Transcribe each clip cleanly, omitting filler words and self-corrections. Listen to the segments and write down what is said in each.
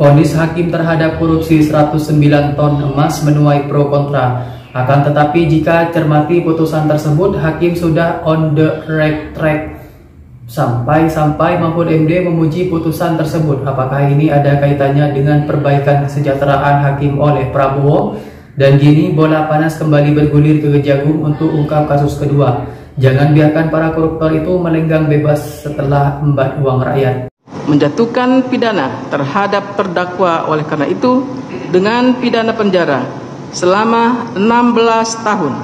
Vonis hakim terhadap korupsi 109 ton emas menuai pro kontra. Akan tetapi jika cermati putusan tersebut, hakim sudah on the right track. Sampai Mahfud MD memuji putusan tersebut. Apakah ini ada kaitannya dengan perbaikan kesejahteraan hakim oleh Prabowo? Dan kini bola panas kembali bergulir ke Kejagung untuk ungkap kasus kedua. Jangan biarkan para koruptor itu melenggang bebas setelah embat uang rakyat. Menjatuhkan pidana terhadap terdakwa oleh karena itu dengan pidana penjara selama 16 tahun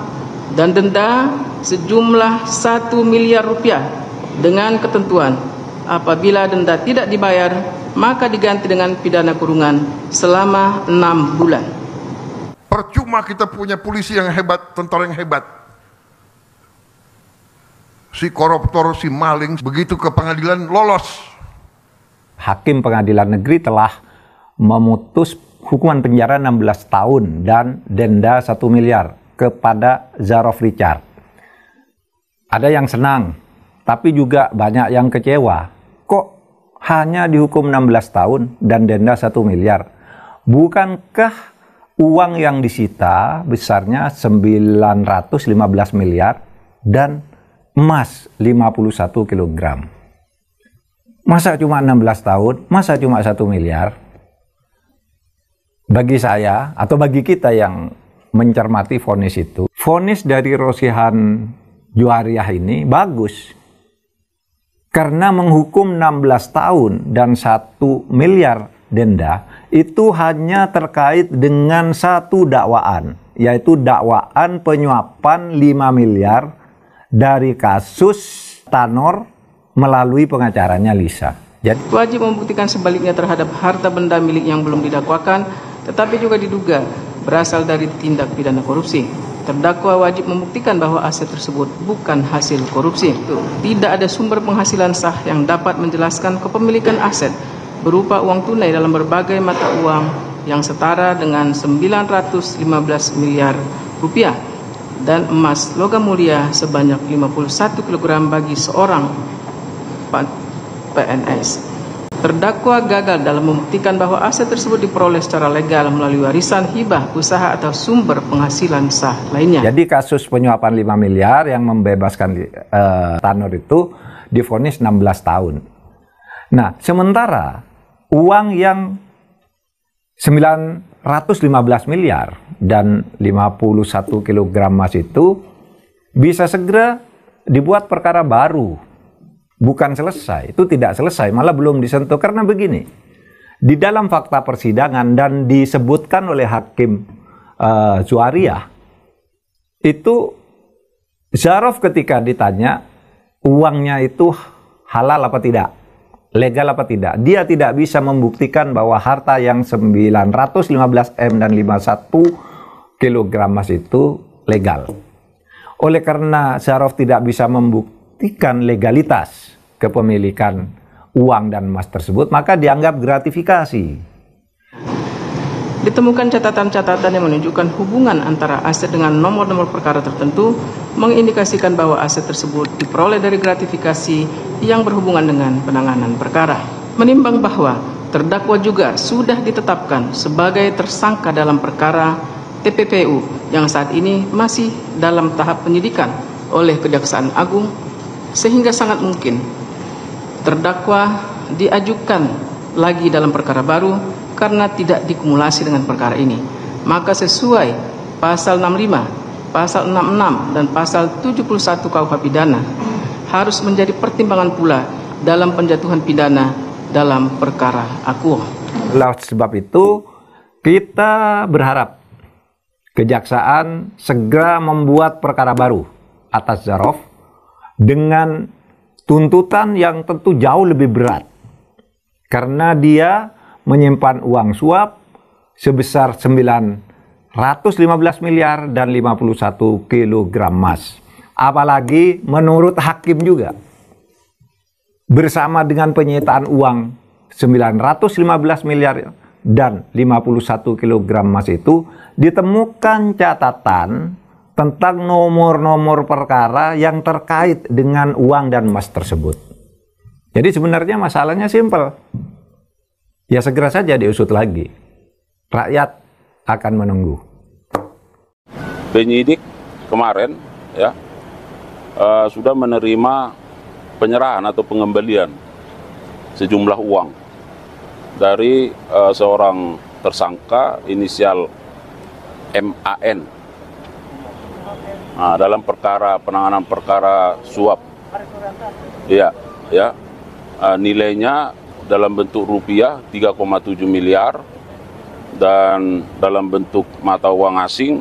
dan denda sejumlah 1 miliar rupiah dengan ketentuan apabila denda tidak dibayar maka diganti dengan pidana kurungan selama 6 bulan. Percuma kita punya polisi yang hebat, tentara yang hebat. Si koruptor, si maling begitu ke pengadilan lolos. Hakim pengadilan negeri telah memutus hukuman penjara 16 tahun dan denda 1 miliar kepada Zarof Richard. Ada yang senang, tapi juga banyak yang kecewa. Kok hanya dihukum 16 tahun dan denda 1 miliar? Bukankah uang yang disita besarnya 915 miliar dan emas 51 kilogram? Masa cuma 16 tahun? Masa cuma 1 miliar? Bagi saya, atau bagi kita yang mencermati vonis itu, vonis dari Rosihan Juariah ini bagus. Karena menghukum 16 tahun dan 1 miliar denda, itu hanya terkait dengan satu dakwaan, yaitu dakwaan penyuapan 5 miliar dari kasus Tanor melalui pengacaranya Lisa. Jadi wajib membuktikan sebaliknya terhadap harta benda milik yang belum didakwakan tetapi juga diduga berasal dari tindak pidana korupsi. Terdakwa wajib membuktikan bahwa aset tersebut bukan hasil korupsi. Tidak ada sumber penghasilan sah yang dapat menjelaskan kepemilikan aset berupa uang tunai dalam berbagai mata uang yang setara dengan 915 miliar rupiah dan emas logam mulia sebanyak 51 kg bagi seorang PNS. Terdakwa gagal dalam membuktikan bahwa aset tersebut diperoleh secara legal melalui warisan, hibah, usaha atau sumber penghasilan sah lainnya. Jadi kasus penyuapan 5 miliar yang membebaskan Tanor itu divonis 16 tahun. Nah, sementara uang yang 915 miliar dan 51 kg emas itu bisa segera dibuat perkara baru. Bukan selesai, itu tidak selesai, malah belum disentuh. Karena begini, di dalam fakta persidangan dan disebutkan oleh Hakim Juariah, itu Zarof ketika ditanya uangnya itu halal apa tidak, legal apa tidak, dia tidak bisa membuktikan bahwa harta yang 915 M dan 51 kg emas itu legal. Oleh karena Zarof tidak bisa membuktikan legalitas kepemilikan uang dan emas tersebut, maka dianggap gratifikasi. Ditemukan catatan-catatan yang menunjukkan hubungan antara aset dengan nomor-nomor perkara tertentu, mengindikasikan bahwa aset tersebut diperoleh dari gratifikasi yang berhubungan dengan penanganan perkara. Menimbang bahwa terdakwa juga sudah ditetapkan sebagai tersangka dalam perkara TPPU yang saat ini masih dalam tahap penyidikan oleh Kejaksaan Agung, sehingga sangat mungkin terdakwa diajukan lagi dalam perkara baru karena tidak dikumulasi dengan perkara ini. Maka sesuai pasal 65, pasal 66 dan pasal 71 KUH pidana harus menjadi pertimbangan pula dalam penjatuhan pidana dalam perkara akuo. Oleh sebab itu kita berharap Kejaksaan segera membuat perkara baru atas Zarof dengan tuntutan yang tentu jauh lebih berat karena dia menyimpan uang suap sebesar 915 miliar dan 51 kg emas. Apalagi menurut hakim juga bersama dengan penyitaan uang 915 miliar dan 51 kg emas itu ditemukan catatan tentang nomor-nomor perkara yang terkait dengan uang dan emas tersebut. Jadi sebenarnya masalahnya simpel. ya segera saja diusut lagi. Rakyat akan menunggu. Penyidik kemarin ya sudah menerima penyerahan atau pengembalian sejumlah uang dari seorang tersangka inisial MAN dalam penanganan perkara suap. Iya, ya. Nilainya dalam bentuk rupiah 3,7 miliar dan dalam bentuk mata uang asing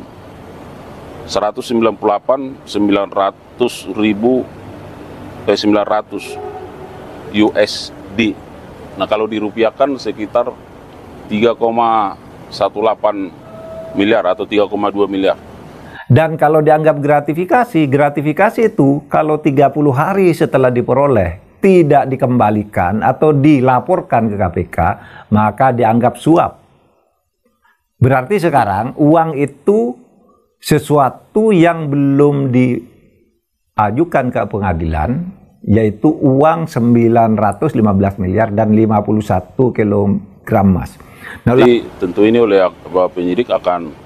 198.900.900 USD. Nah, kalau dirupiahkan sekitar 3,18 miliar atau 3,2 miliar. Dan kalau dianggap gratifikasi itu kalau 30 hari setelah diperoleh tidak dikembalikan atau dilaporkan ke KPK, maka dianggap suap. Berarti sekarang uang itu sesuatu yang belum diajukan ke pengadilan, yaitu uang 915 miliar dan 51 kilogram emas. Nah, jadi tentu ini oleh penyidik akan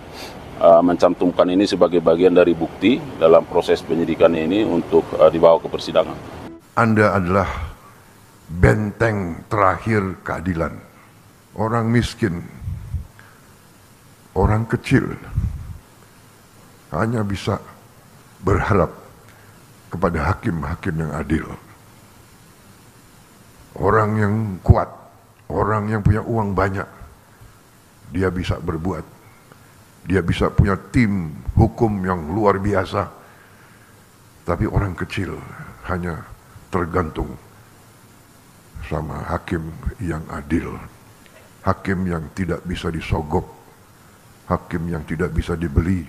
mencantumkan ini sebagai bagian dari bukti dalam proses penyidikan ini untuk dibawa ke persidangan. Anda adalah benteng terakhir keadilan. Orang miskin, orang kecil hanya bisa berharap kepada hakim-hakim yang adil. Orang yang kuat, orang yang punya uang banyak, dia bisa berbuat. Dia bisa punya tim hukum yang luar biasa. Tapi orang kecil hanya tergantung sama hakim yang adil. Hakim yang tidak bisa disogok. Hakim yang tidak bisa dibeli.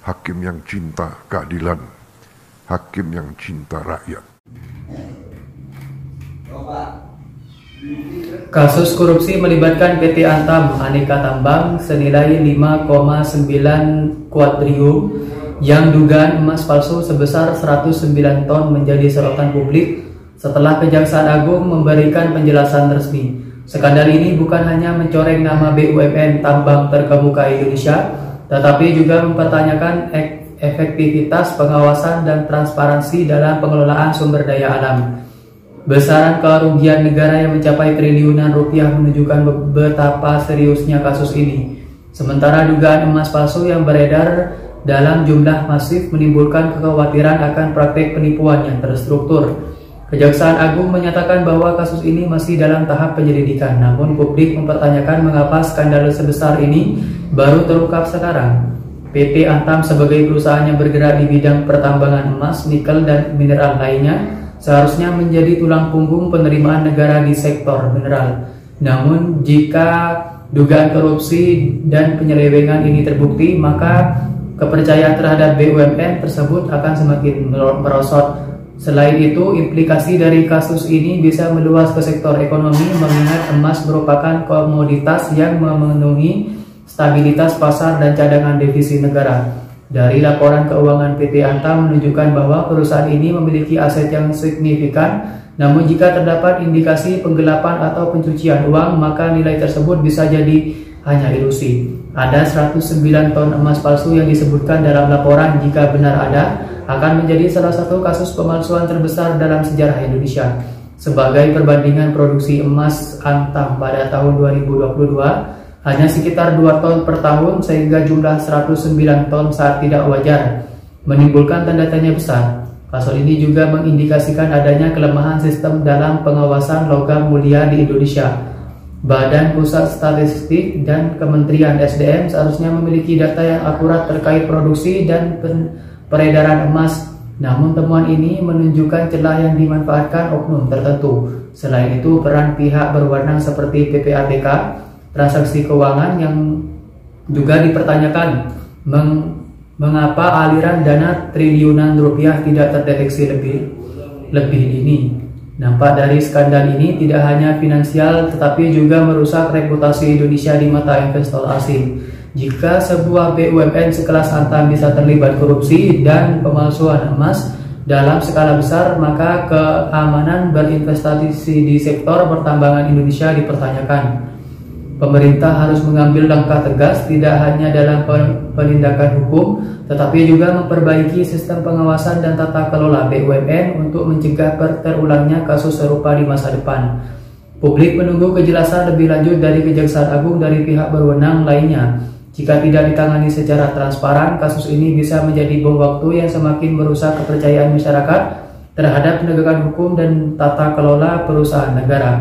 Hakim yang cinta keadilan. Hakim yang cinta rakyat. Kasus korupsi melibatkan PT Antam Aneka Tambang senilai 5,9 kuadrium yang dugaan emas palsu sebesar 109 ton menjadi sorotan publik setelah Kejaksaan Agung memberikan penjelasan resmi. Skandal ini bukan hanya mencoreng nama BUMN tambang terkemuka Indonesia, tetapi juga mempertanyakan efektivitas pengawasan dan transparansi dalam pengelolaan sumber daya alam. Besaran kerugian negara yang mencapai triliunan rupiah menunjukkan betapa seriusnya kasus ini. Sementara dugaan emas palsu yang beredar dalam jumlah masif menimbulkan kekhawatiran akan praktek penipuan yang terstruktur. Kejaksaan Agung menyatakan bahwa kasus ini masih dalam tahap penyelidikan, namun publik mempertanyakan mengapa skandal sebesar ini baru terungkap sekarang. PT Antam sebagai perusahaan yang bergerak di bidang pertambangan emas, nikel, dan mineral lainnya seharusnya menjadi tulang punggung penerimaan negara di sektor mineral. Namun jika dugaan korupsi dan penyelewengan ini terbukti, maka kepercayaan terhadap BUMN tersebut akan semakin merosot. Selain itu, implikasi dari kasus ini bisa meluas ke sektor ekonomi, mengingat emas merupakan komoditas yang memenuhi stabilitas pasar dan cadangan devisa negara. Dari laporan keuangan PT Antam menunjukkan bahwa perusahaan ini memiliki aset yang signifikan, namun jika terdapat indikasi penggelapan atau pencucian uang, maka nilai tersebut bisa jadi hanya ilusi. Ada 109 ton emas palsu yang disebutkan dalam laporan. Jika benar ada, akan menjadi salah satu kasus pemalsuan terbesar dalam sejarah Indonesia. Sebagai perbandingan, produksi emas Antam pada tahun 2022 hanya sekitar 2 ton per tahun, sehingga jumlah 109 ton saat tidak wajar, menimbulkan tanda tanya besar. Kasus ini juga mengindikasikan adanya kelemahan sistem dalam pengawasan logam mulia di Indonesia. Badan Pusat Statistik dan Kementerian SDM seharusnya memiliki data yang akurat terkait produksi dan peredaran emas. Namun temuan ini menunjukkan celah yang dimanfaatkan oknum tertentu. Selain itu, peran pihak berwenang seperti PPATK, transaksi keuangan yang juga dipertanyakan. Mengapa aliran dana triliunan rupiah tidak terdeteksi lebih dini? Nampak dari skandal ini tidak hanya finansial tetapi juga merusak reputasi Indonesia di mata investor asing. Jika sebuah BUMN sekelas Antam bisa terlibat korupsi dan pemalsuan emas, dalam skala besar, maka keamanan berinvestasi di sektor pertambangan Indonesia dipertanyakan. Pemerintah harus mengambil langkah tegas tidak hanya dalam penindakan hukum, tetapi juga memperbaiki sistem pengawasan dan tata kelola BUMN untuk mencegah terulangnya kasus serupa di masa depan. Publik menunggu kejelasan lebih lanjut dari Kejaksaan Agung dari pihak berwenang lainnya. Jika tidak ditangani secara transparan, kasus ini bisa menjadi bom waktu yang semakin merusak kepercayaan masyarakat terhadap penegakan hukum dan tata kelola perusahaan negara.